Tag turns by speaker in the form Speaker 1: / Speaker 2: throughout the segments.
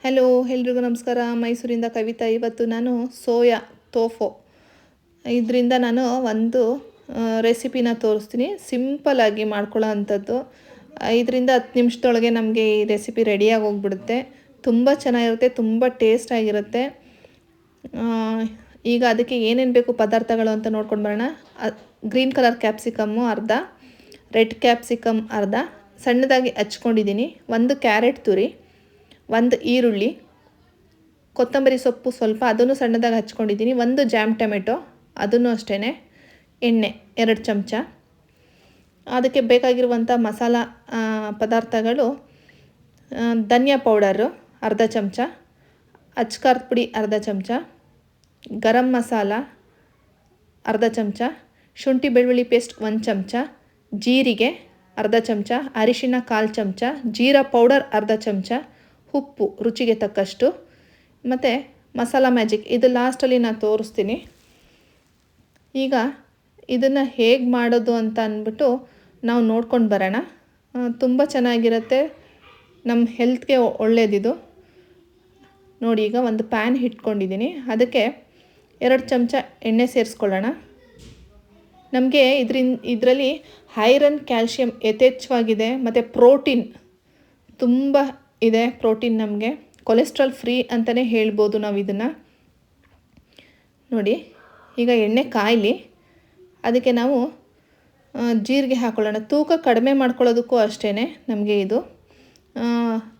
Speaker 1: Hello ಎಲ್ರಿಗೂ ನಮಸ್ಕಾರ. ಮೈಸೂರಿಂದ ಕವಿತಾ. ಇವತ್ತು ನಾನು ಸೋಯಾ ತೋಫು ಇದರಿಂದ ನಾನು ಒಂದು ರೆಸಿಪಿನ ತೋರಿಸ್ತೀನಿ. ಸಿಂಪಲ್ಲಾಗಿ ಮಾಡ್ಕೊಳ್ಳೋ ಅಂಥದ್ದು. 5 ರಿಂದ 10 ನಿಮಿಷದೊಳಗೆ ನಮಗೆ ಈ ರೆಸಿಪಿ ರೆಡಿಯಾಗಿ ಹೋಗ್ಬಿಡುತ್ತೆ. ತುಂಬ ಚೆನ್ನಾಗಿರುತ್ತೆ, ತುಂಬ ಟೇಸ್ಟಾಗಿರುತ್ತೆ. ಈಗ ಅದಕ್ಕೆ ಏನೇನು ಬೇಕು ಪದಾರ್ಥಗಳು ಅಂತ ನೋಡ್ಕೊಂಡು ಬರೋಣ. ಗ್ರೀನ್ ಕಲರ್ ಕ್ಯಾಪ್ಸಿಕಮ್ಮು ಅರ್ಧ, ರೆಡ್ ಕ್ಯಾಪ್ಸಿಕಮ್ ಅರ್ಧ ಸಣ್ಣದಾಗಿ ಹಚ್ಕೊಂಡಿದ್ದೀನಿ. 1 ಕ್ಯಾರೆಟ್ ತುರಿ, 1 ಈರುಳ್ಳಿ, ಕೊತ್ತಂಬರಿ ಸೊಪ್ಪು ಸ್ವಲ್ಪ ಅದನ್ನು ಸಣ್ಣದಾಗಿ ಹಚ್ಕೊಂಡಿದ್ದೀನಿ. 1 ಜಾಮ್ ಟೊಮೆಟೊ ಅದನ್ನು ಅಷ್ಟೇ. ಎಣ್ಣೆ 2 ಚಮಚ. ಅದಕ್ಕೆ ಬೇಕಾಗಿರುವಂಥ ಮಸಾಲ ಪದಾರ್ಥಗಳು: ಧನಿಯಾ ಪೌಡರು ಅರ್ಧ ಚಮಚ, ಅಚ್ಕಾರದ ಪುಡಿ ಅರ್ಧ ಚಮಚ, ಗರಂ ಮಸಾಲ ಅರ್ಧ ಚಮಚ, ಶುಂಠಿ ಬೆಳ್ಳುಳ್ಳಿ ಪೇಸ್ಟ್ 1 ಚಮಚ, ಜೀರಿಗೆ ಅರ್ಧ ಚಮಚ, ಅರಿಶಿಣ 1/4 ಚಮಚ, ಜೀರಾ ಪೌಡರ್ ಅರ್ಧ ಚಮಚ, ಉಪ್ಪು ರುಚಿಗೆ ತಕ್ಕಷ್ಟು, ಮತ್ತು ಮಸಾಲ ಮ್ಯಾಜಿಕ್ ಇದು ಲಾಸ್ಟಲ್ಲಿ ನಾನು ತೋರಿಸ್ತೀನಿ. ಈಗ ಇದನ್ನು ಹೇಗೆ ಮಾಡೋದು ಅಂತ ಅಂದ್ಬಿಟ್ಟು ನಾವು ನೋಡ್ಕೊಂಡು ಬರೋಣ. ತುಂಬ ಚೆನ್ನಾಗಿರುತ್ತೆ, ನಮ್ಮ ಹೆಲ್ತ್ಗೆ ಒಳ್ಳೆಯದಿದು. ನೋಡಿ, ಈಗ ಒಂದು ಪ್ಯಾನ್ ಇಟ್ಕೊಂಡಿದ್ದೀನಿ. ಅದಕ್ಕೆ 2 ಚಮಚ ಎಣ್ಣೆ ಸೇರಿಸ್ಕೊಳ್ಳೋಣ. ನಮಗೆ ಇದರಲ್ಲಿ ಐರನ್, ಕ್ಯಾಲ್ಶಿಯಂ ಯಥೇಚ್ಛವಾಗಿದೆ, ಮತ್ತು ಪ್ರೋಟೀನ್ ತುಂಬ ಇದೆ. ಪ್ರೋಟೀನ್ ನಮಗೆ ಕೊಲೆಸ್ಟ್ರಾಲ್ ಫ್ರೀ ಅಂತಲೇ ಹೇಳ್ಬೋದು ನಾವು ಇದನ್ನು. ನೋಡಿ, ಈಗ ಎಣ್ಣೆ ಕಾಯಲಿ. ಅದಕ್ಕೆ ನಾವು ಜೀರಿಗೆ ಹಾಕ್ಕೊಳ್ಳೋಣ. ತೂಕ ಕಡಿಮೆ ಮಾಡ್ಕೊಳ್ಳೋದಕ್ಕೂ ಅಷ್ಟೇ ನಮಗೆ ಇದು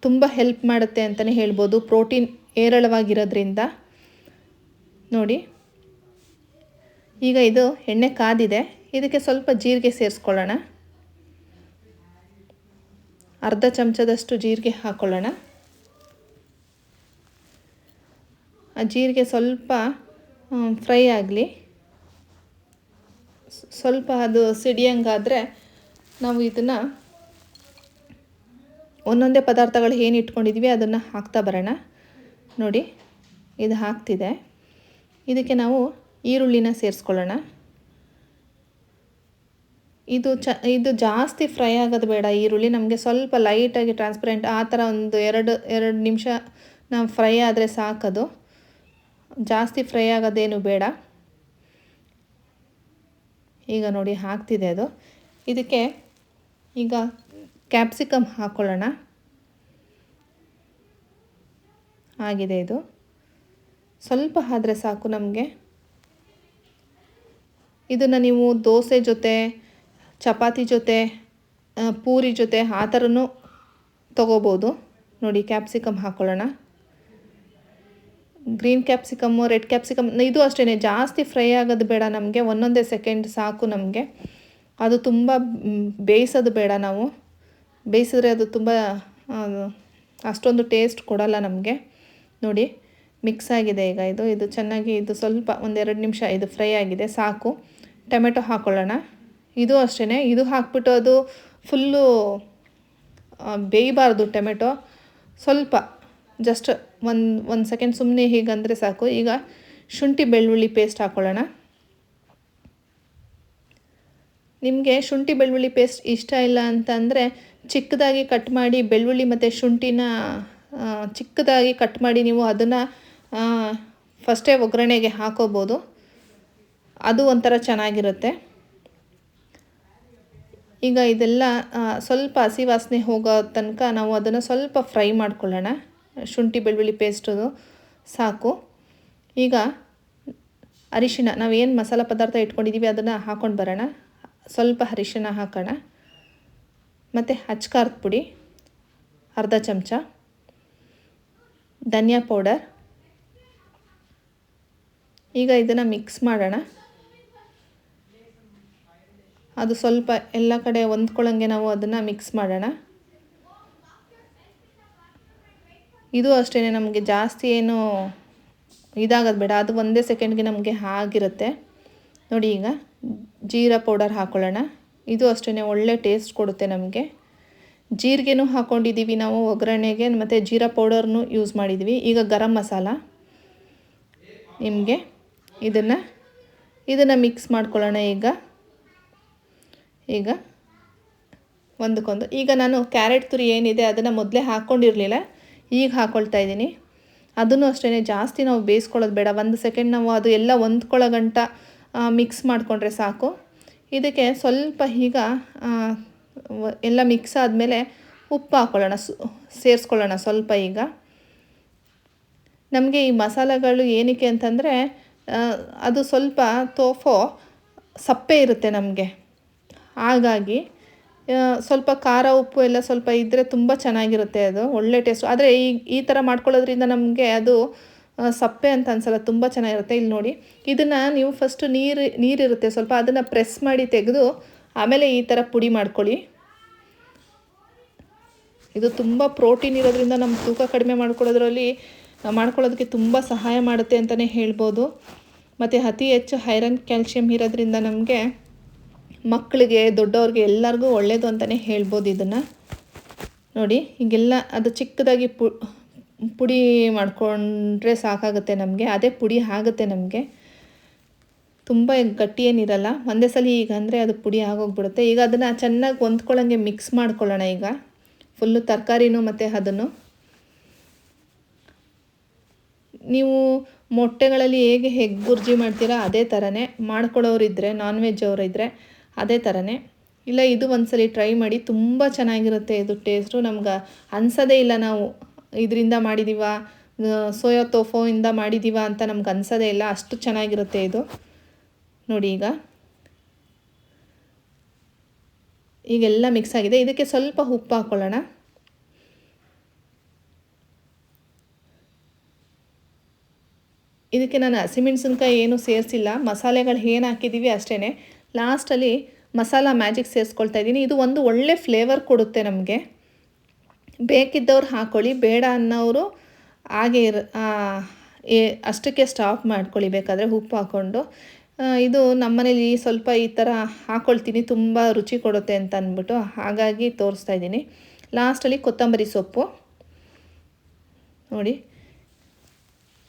Speaker 1: ತುಂಬ ಹೆಲ್ಪ್ ಮಾಡುತ್ತೆ ಅಂತಲೇ ಹೇಳ್ಬೋದು, ಪ್ರೋಟೀನ್ ಹೇರಳವಾಗಿರೋದ್ರಿಂದ. ನೋಡಿ, ಈಗ ಇದು ಎಣ್ಣೆ ಕಾದಿದೆ. ಇದಕ್ಕೆ ಸ್ವಲ್ಪ ಜೀರಿಗೆ ಸೇರಿಸ್ಕೊಳ್ಳೋಣ. ಅರ್ಧ ಚಮಚದಷ್ಟು ಜೀರಿಗೆ ಹಾಕ್ಕೊಳ್ಳೋಣ. ಆ ಜೀರಿಗೆ ಸ್ವಲ್ಪ ಫ್ರೈ ಆಗಲಿ. ಸ್ವಲ್ಪ ಅದು ಸಿಡಿಯಂಗಾದರೆ ನಾವು ಇದನ್ನು ಒಂದೊಂದೇ ಪದಾರ್ಥಗಳು ಏನು ಇಟ್ಕೊಂಡಿದ್ದೀವಿ ಅದನ್ನು ಹಾಕ್ತಾ ಬರೋಣ. ನೋಡಿ, ಇದು ಹಾಕ್ತಿದೆ. ಇದಕ್ಕೆ ನಾವು ಈರುಳ್ಳಿನ ಸೇರಿಸ್ಕೊಳ್ಳೋಣ. ಇದು ಜಾಸ್ತಿ ಫ್ರೈ ಆಗೋದು ಬೇಡ. ಈರುಳ್ಳಿ ನಮಗೆ ಸ್ವಲ್ಪ ಲೈಟಾಗಿ ಟ್ರಾನ್ಸ್ಪರೆಂಟ್ ಆ ಥರ ಒಂದು 2 ನಿಮಿಷ ನಾವು ಫ್ರೈ ಆದರೆ ಸಾಕದು. ಜಾಸ್ತಿ ಫ್ರೈ ಆಗೋದೇನು ಬೇಡ. ಈಗ ನೋಡಿ, ಹಾಕ್ತಿದೆ ಅದು. ಇದಕ್ಕೆ ಈಗ ಕ್ಯಾಪ್ಸಿಕಮ್ ಹಾಕ್ಕೊಳ್ಳೋಣ. ಆಗಿದೆ ಇದು. ಸ್ವಲ್ಪ ಆದರೆ ಸಾಕು ನಮಗೆ. ಇದನ್ನು ನೀವು ದೋಸೆ ಜೊತೆ, ಚಪಾತಿ ಜೊತೆ, ಪೂರಿ ಜೊತೆ ಆ ಥರನೂ ತೊಗೋಬೋದು. ನೋಡಿ, ಕ್ಯಾಪ್ಸಿಕಮ್ ಹಾಕ್ಕೊಳ್ಳೋಣ. ಗ್ರೀನ್ ಕ್ಯಾಪ್ಸಿಕಮ್ಮು, ರೆಡ್ ಕ್ಯಾಪ್ಸಿಕಮ್ ಇದು ಅಷ್ಟೇ, ಜಾಸ್ತಿ ಫ್ರೈ ಆಗೋದು ಬೇಡ ನಮಗೆ. ಒಂದೊಂದೇ ಸೆಕೆಂಡ್ ಸಾಕು ನಮಗೆ. ಅದು ತುಂಬ ಬೇಯಿಸೋದು ಬೇಡ. ನಾವು ಬೇಯಿಸಿದ್ರೆ ಅದು ತುಂಬ ಅಷ್ಟೊಂದು ಟೇಸ್ಟ್ ಕೊಡಲ್ಲ ನಮಗೆ. ನೋಡಿ, ಮಿಕ್ಸ್ ಆಗಿದೆ ಈಗ ಇದು ಚೆನ್ನಾಗಿ. ಇದು ಸ್ವಲ್ಪ 1-2 ನಿಮಿಷ ಇದು ಫ್ರೈ ಆಗಿದೆ, ಸಾಕು. ಟೊಮೆಟೊ ಹಾಕ್ಕೊಳ್ಳೋಣ. ಇದು ಅಷ್ಟೇ. ಇದು ಹಾಕ್ಬಿಟ್ಟು ಅದು ಫುಲ್ಲು ಬೇಯಬಾರ್ದು ಟೊಮೆಟೊ. ಸ್ವಲ್ಪ ಜಸ್ಟ್ ಒಂದು ಸೆಕೆಂಡ್ ಸುಮ್ಮನೆ ಹೀಗಂದರೆ ಸಾಕು. ಈಗ ಶುಂಠಿ ಬೆಳ್ಳುಳ್ಳಿ ಪೇಸ್ಟ್ ಹಾಕ್ಕೊಳ್ಳೋಣ. ನಿಮಗೆ ಶುಂಠಿ ಬೆಳ್ಳುಳ್ಳಿ ಪೇಸ್ಟ್ ಇಷ್ಟ ಇಲ್ಲ ಅಂತಂದರೆ ಚಿಕ್ಕದಾಗಿ ಕಟ್ ಮಾಡಿ ಬೆಳ್ಳುಳ್ಳಿ ಮತ್ತು ಶುಂಠಿನ ಚಿಕ್ಕದಾಗಿ ಕಟ್ ಮಾಡಿ ನೀವು ಅದನ್ನು ಫಸ್ಟೇ ಒಗ್ಗರಣೆಗೆ ಹಾಕೋಬೋದು. ಅದು ಒಂಥರ ಚೆನ್ನಾಗಿರುತ್ತೆ. ಈಗ ಇದೆಲ್ಲ ಸ್ವಲ್ಪ ಹಸಿ ವಾಸನೆ ಹೋಗೋ ತನಕ ನಾವು ಅದನ್ನು ಸ್ವಲ್ಪ ಫ್ರೈ ಮಾಡ್ಕೊಳ್ಳೋಣ. ಶುಂಠಿ ಬೆಳ್ಳುಳ್ಳಿ ಪೇಸ್ಟು ಸಾಕು. ಈಗ ಅರಿಶಿಣ, ನಾವೇನು ಮಸಾಲ ಪದಾರ್ಥ ಇಟ್ಕೊಂಡಿದ್ದೀವಿ ಅದನ್ನು ಹಾಕ್ಕೊಂಡು ಬರೋಣ. ಸ್ವಲ್ಪ ಅರಿಶಿಣ ಹಾಕೋಣ. ಮತ್ತು ಅಚ್ಕಾರದ ಪುಡಿ ಅರ್ಧ ಚಮಚ, ಧನಿಯಾ ಪೌಡರ್. ಈಗ ಇದನ್ನು ಮಿಕ್ಸ್ ಮಾಡೋಣ. ಅದು ಸ್ವಲ್ಪ ಎಲ್ಲ ಕಡೆ ಹೊಂದ್ಕೊಳ್ಳೋಂಗೆ ನಾವು ಅದನ್ನು ಮಿಕ್ಸ್ ಮಾಡೋಣ. ಇದು ಅಷ್ಟೇ, ನಮಗೆ ಜಾಸ್ತಿ ಏನು ಇದಾಗೋದು ಬೇಡ. ಅದು ಒಂದೇ ಸೆಕೆಂಡ್ಗೆ ನಮಗೆ ಆಗಿರುತ್ತೆ. ನೋಡಿ, ಈಗ ಜೀರಾ ಪೌಡರ್ ಹಾಕ್ಕೊಳ್ಳೋಣ. ಇದು ಅಷ್ಟೇ, ಒಳ್ಳೆ ಟೇಸ್ಟ್ ಕೊಡುತ್ತೆ ನಮಗೆ. ಜೀರಿಗೆನೂ ಹಾಕ್ಕೊಂಡಿದ್ದೀವಿ ನಾವು ಒಗ್ಗರಣೆಗೆ, ಮತ್ತು ಜೀರಾ ಪೌಡರ್ನೂ ಯೂಸ್ ಮಾಡಿದ್ವಿ. ಈಗ ಗರಂ ಮಸಾಲ ನಿಮಗೆ ಇದನ್ನು ಮಿಕ್ಸ್ ಮಾಡ್ಕೊಳ್ಳೋಣ. ಈಗ ಒಂದಕ್ಕೊಂದು. ಈಗ ನಾನು ಕ್ಯಾರೆಟ್ ತುರಿ ಏನಿದೆ ಅದನ್ನು ಮೊದಲೇ ಹಾಕ್ಕೊಂಡಿರಲಿಲ್ಲ. ಈಗ ಹಾಕ್ಕೊಳ್ತಾ ಇದ್ದೀನಿ. ಅದನ್ನು ಅಷ್ಟೇ ಜಾಸ್ತಿ ನಾವು ಬೇಯಿಸ್ಕೊಳ್ಳೋದು ಬೇಡ, 1 ಸೆಕೆಂಡ್ ನಾವು ಅದು ಎಲ್ಲ ಹೊಂದ್ಕೊಳ್ಳೋ ಗಂಟ ಮಿಕ್ಸ್ ಮಾಡಿಕೊಂಡ್ರೆ ಸಾಕು. ಇದಕ್ಕೆ ಸ್ವಲ್ಪ ಈಗ ಎಲ್ಲ ಮಿಕ್ಸ್ ಆದಮೇಲೆ ಉಪ್ಪು ಹಾಕ್ಕೊಳ್ಳೋಣ, ಸೇರಿಸ್ಕೊಳ್ಳೋಣ ಸ್ವಲ್ಪ. ಈಗ ನಮಗೆ ಈ ಮಸಾಲೆಗಳು ಏನಕ್ಕೆ ಅಂತಂದರೆ ಅದು ಸ್ವಲ್ಪ ತೋಫು ಸಪ್ಪೆ ಇರುತ್ತೆ ನಮಗೆ, ಹಾಗಾಗಿ ಸ್ವಲ್ಪ ಖಾರ ಉಪ್ಪು ಎಲ್ಲ ಸ್ವಲ್ಪ ಇದ್ದರೆ ತುಂಬ ಚೆನ್ನಾಗಿರುತ್ತೆ, ಅದು ಒಳ್ಳೆ ಟೇಸ್ಟ್. ಆದರೆ ಈ ಥರ ಮಾಡ್ಕೊಳ್ಳೋದ್ರಿಂದ ನಮಗೆ ಅದು ಸಪ್ಪೆ ಅಂತ ಅನ್ಸಲ್ಲ, ತುಂಬ ಚೆನ್ನಾಗಿರುತ್ತೆ. ಇಲ್ಲಿ ನೋಡಿ, ಇದನ್ನು ನೀವು ಫಸ್ಟು ನೀರಿರುತ್ತೆ ಸ್ವಲ್ಪ, ಅದನ್ನು ಪ್ರೆಸ್ ಮಾಡಿ ತೆಗೆದು ಆಮೇಲೆ ಈ ಥರ ಪುಡಿ ಮಾಡ್ಕೊಳ್ಳಿ. ಇದು ತುಂಬ ಪ್ರೋಟೀನ್ ಇರೋದ್ರಿಂದ ನಮ್ಮ ತೂಕ ಕಡಿಮೆ ಮಾಡ್ಕೊಳ್ಳೋದಕ್ಕೆ ತುಂಬ ಸಹಾಯ ಮಾಡುತ್ತೆ ಅಂತಲೇ ಹೇಳ್ಬೋದು. ಮತ್ತು ಅತಿ ಹೆಚ್ಚು ಐರನ್ ಕ್ಯಾಲ್ಶಿಯಂ ಇರೋದ್ರಿಂದ ನಮಗೆ ಮಕ್ಕಳಿಗೆ ದೊಡ್ಡವ್ರಿಗೆ ಎಲ್ಲರಿಗೂ ಒಳ್ಳೆಯದು ಅಂತಲೇ ಹೇಳ್ಬೋದು. ಇದನ್ನು ನೋಡಿ, ಹೀಗೆಲ್ಲ ಅದು ಚಿಕ್ಕದಾಗಿ ಪುಡಿ ಮಾಡಿಕೊಂಡ್ರೆ ಸಾಕಾಗುತ್ತೆ ನಮಗೆ, ಅದೇ ಪುಡಿ ಆಗುತ್ತೆ ನಮಗೆ, ತುಂಬ ಗಟ್ಟಿ ಏನಿರಲ್ಲ. ಒಂದೇ ಸಲ ಈಗ ಅಂದರೆ ಅದು ಪುಡಿ ಆಗೋಗ್ಬಿಡುತ್ತೆ. ಈಗ ಅದನ್ನು ಚೆನ್ನಾಗಿ ಹೊಂದ್ಕೊಳ್ಳೋಂಗೆ ಮಿಕ್ಸ್ ಮಾಡ್ಕೊಳ್ಳೋಣ. ಈಗ ಫುಲ್ಲು ತರಕಾರಿನೂ ಮತ್ತು ಅದನ್ನು ನೀವು ಮೊಟ್ಟೆಗಳಲ್ಲಿ ಹೇಗೆ ಎಗ್ ಬುರ್ಜಿ ಮಾಡ್ತೀರಾ ಅದೇ ಥರನೇ ಮಾಡ್ಕೊಳ್ಳೋರಿದ್ದರೆ, ನಾನ್ ವೆಜ್ ಅವರಿದ್ದರೆ ಅದೇ ಥರನೇ. ಇಲ್ಲ, ಇದು ಒಂದ್ಸಲಿ ಟ್ರೈ ಮಾಡಿ, ತುಂಬ ಚೆನ್ನಾಗಿರುತ್ತೆ ಇದು ಟೇಸ್ಟು. ನಮ್ಗೆ ಅನ್ಸೋದೇ ಇಲ್ಲ ನಾವು ಇದರಿಂದ ಮಾಡಿದ್ದೀವ, ಸೋಯಾ ತೋಫೋಯಿಂದ ಮಾಡಿದ್ದೀವ ಅಂತ ನಮ್ಗೆ ಅನ್ಸೋದೇ ಇಲ್ಲ, ಅಷ್ಟು ಚೆನ್ನಾಗಿರುತ್ತೆ ಇದು. ನೋಡಿ, ಈಗೆಲ್ಲ ಮಿಕ್ಸ್ ಆಗಿದೆ. ಇದಕ್ಕೆ ಸ್ವಲ್ಪ ಉಪ್ಪು ಹಾಕ್ಕೊಳ್ಳೋಣ. ಇದಕ್ಕೆ ನಾನು ಹಸಿಮೆಣಸಿನ್ಕಾಯಿ ಏನೂ ಸೇರಿಸಿಲ್ಲ, ಮಸಾಲೆಗಳು ಏನು ಹಾಕಿದ್ದೀವಿ ಅಷ್ಟೇ. ಲಾಸ್ಟಲ್ಲಿ ಮಸಾಲ ಮ್ಯಾಜಿಕ್ ಸೇರಿಸ್ಕೊಳ್ತಾ ಇದ್ದೀನಿ. ಇದು ಒಂದು ಒಳ್ಳೆ ಫ್ಲೇವರ್ ಕೊಡುತ್ತೆ ನಮಗೆ. ಬೇಕಿದ್ದವ್ರು ಹಾಕ್ಕೊಳ್ಳಿ, ಬೇಡ ಅನ್ನೋರು ಹಾಗೆ ಅಷ್ಟಕ್ಕೆ ಸ್ಟಾಪ್ ಮಾಡ್ಕೊಳ್ಳಿ ಬೇಕಾದರೆ ಉಪ್ಪು ಹಾಕ್ಕೊಂಡು. ಇದು ನಮ್ಮನೇಲಿ ಸ್ವಲ್ಪ ಈ ಥರ ಹಾಕ್ಕೊಳ್ತೀನಿ, ತುಂಬ ರುಚಿ ಕೊಡುತ್ತೆ ಅಂತ ಅಂದ್ಬಿಟ್ಟು, ಹಾಗಾಗಿ ತೋರಿಸ್ತಾ ಇದ್ದೀನಿ. ಲಾಸ್ಟಲ್ಲಿ ಕೊತ್ತಂಬರಿ ಸೊಪ್ಪು ನೋಡಿ.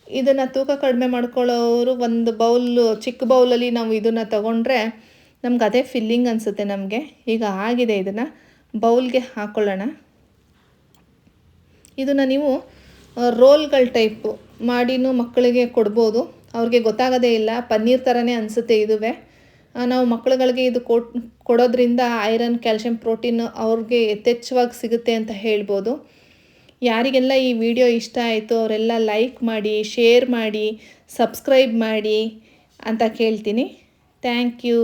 Speaker 1: ಇದನ್ನು ತೂಕ ಕಡಿಮೆ ಮಾಡ್ಕೊಳ್ಳೋರು ಒಂದು ಚಿಕ್ಕ ಬೌಲಲ್ಲಿ ನಾವು ಇದನ್ನು ತಗೊಂಡ್ರೆ ನಮ್ಗೆ ಅದೇ ಫಿಲ್ಲಿಂಗ್ ಅನಿಸುತ್ತೆ ನಮಗೆ. ಈಗ ಆಗಿದೆ, ಇದನ್ನು ಬೌಲ್ಗೆ ಹಾಕ್ಕೊಳ್ಳೋಣ. ಇದನ್ನು ನೀವು ರೋಲ್ಗಳ ಟೈಪು ಮಾಡಿನೂ ಮಕ್ಕಳಿಗೆ ಕೊಡ್ಬೋದು, ಅವ್ರಿಗೆ ಗೊತ್ತಾಗೋದೇ ಇಲ್ಲ, ಪನ್ನೀರ್ ಥರನೇ ಅನಿಸುತ್ತೆ. ಇದುವೇ ನಾವು ಮಕ್ಕಳುಗಳಿಗೆ ಇದು ಕೊಡೋದ್ರಿಂದ ಐರನ್ ಕ್ಯಾಲ್ಶಿಯಂ ಪ್ರೋಟೀನ್ ಅವ್ರಿಗೆ ಯಥೇಚ್ಛವಾಗಿ ಸಿಗುತ್ತೆ ಅಂತ ಹೇಳ್ಬೋದು. ಯಾರಿಗೆಲ್ಲ ಈ ವಿಡಿಯೋ ಇಷ್ಟ ಆಯಿತು ಅವರೆಲ್ಲ ಲೈಕ್ ಮಾಡಿ, ಶೇರ್ ಮಾಡಿ, ಸಬ್ಸ್ಕ್ರೈಬ್ ಮಾಡಿ ಅಂತ ಕೇಳ್ತೀನಿ. Thank you.